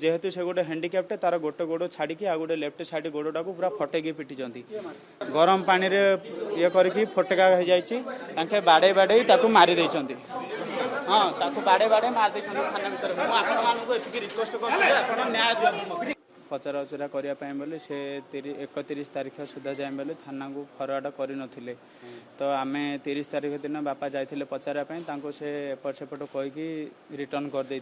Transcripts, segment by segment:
जेहेतु से गोटे हैंडिकैप्टे तार गोटे गोड़ छाड़ी आ गोटे लेफ्ट साइड गोड़ा को पूरा फटेकी पिटी गरम पानी रे ये करके फटका हो जाए बाड़े बाड़े मारी देइछंती। हाँ ताकू बाड़े बाड़े मार देइछंती थाना भीतर। रिक्वेस्ट कर न्याय दियंतु। पचरा उचरा करने बोले से 31 तारीख सुधा जाए बोले थाना को फरवर्ड कर तो आम 30 तारीख दिन बापा जाते पचारापी से एपट सेपट कहीकि रिटर्न करदे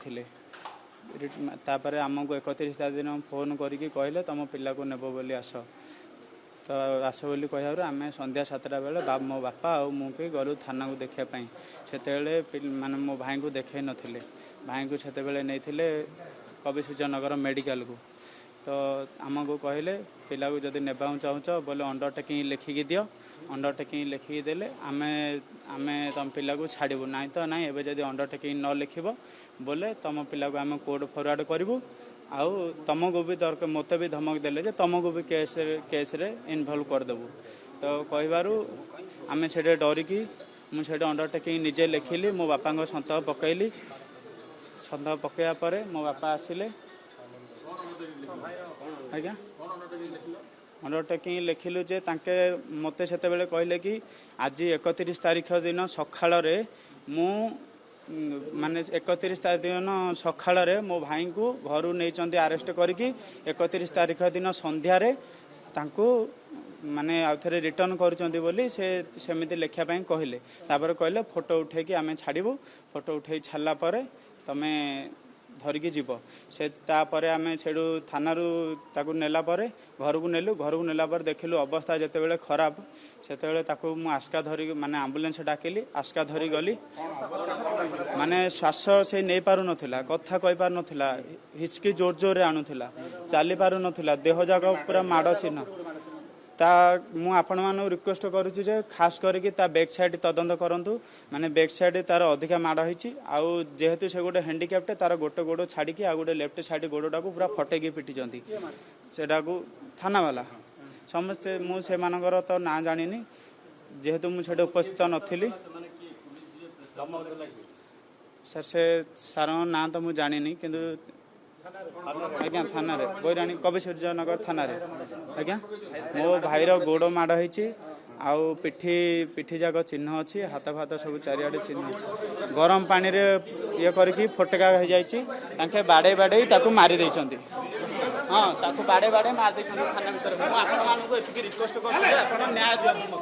तापर आमको 31 तारीख दिन फोन करके कहले तुम पिला को नेब बोली आस तो आस बोली कह आम संध्या 7टा बेले मो बापा और मुझे गलु थाना को देखापी से माने मो भाई को देखे नथिले भाई को से नहीं कवि सूर्यनगर मेडिकल को तो आमको कहले पिला को जदि नेबा चाहूच बोले अंडरटेकिंग लिखिकी दियो अंडरटेकिंग लिखिकी देले आमे आमे तुम पिला को छाड़बू ना तो ना एबे जदि अंडरटेकिंग न लिखब बोले तुम पिला को आम कोर्ट फरवर्ड करूँ आउ तुमको भी दरकार मत भी धमक देले जे तुमको भी केस रे इनवल्व करदेबू तो कहबारू आमे से डरिकी मुझे अंडरटेकिंग निजे लिखिली मो बापा सन्तः पकईली सन्तः पकड़ा पर मो बापा आसिले आज्ञा अंडरटेकिंग लिखिलु जे तांके मते सेते बेले कहले कि आज 31 तारीख दिन सकाळ रे मु माने 31 तारीख दिन सकाळ रे मो भाई को घर नहीं अरेस्ट करके 31 तारीख दिन संध्या रे तांको माने आउ थे रिटर्न करुँच बोली से सेमिति लेखापी कहले तापर कहले फोटो उठे कि आम छाड़बू फोटो उठे छाड़ा पर तमें धरिकी जीव से तापर आम से थाना नेला घर को नेलु घर को नेला देखिलु अवस्था जिते बड़े खराब से मु आस्का धरी माने आम्बुलेंस डाकिली आस्का धरी गली माने श्वास से नहीं पार नथिला कथा कहि पार नथिला हिचकी जोर जोर रे आणुथिला चली पार नथिला देह जाक पूरा माड़ चिन्ह ता मु आपण मानू रिक्वेस्ट करुच्ची जे खास करके ता बैक साइड तदंत करंतु माने बैक साइड तार अधिका माड़ होईची आउ जेहेतु से गोटे हैंडिकैप्टे तार गोटे गोड़ छाड़ी आ गोटे लेफ्ट साइड गोड़ा को पूरा फटेकी पिटी सेटा को थाना वाला समस्ते मु से मानकर तो ना जानिनी जेहेतु मुझे उपस्थित नथिली सर से सार ना तो मुझे जानिनी किंतु आज्ञा थाना रे बैराणी कवि सूर्यनगर थाना रे आज्ञा मो भाईर गोड़ माड़ होईची आउ पिठी पिठी जाक चिन्ह अच्छी हाथ फात सब चारिआडे चिन्ह अच्छी गरम पानी रे ये करके फटका हो जाए बाड़े बाड़े मारी देइछंती। हाँ ताकू बाड़े बाड़े मार देइछंती थाना भीतर। रिक्वेस्ट कर न्याय दियंतु।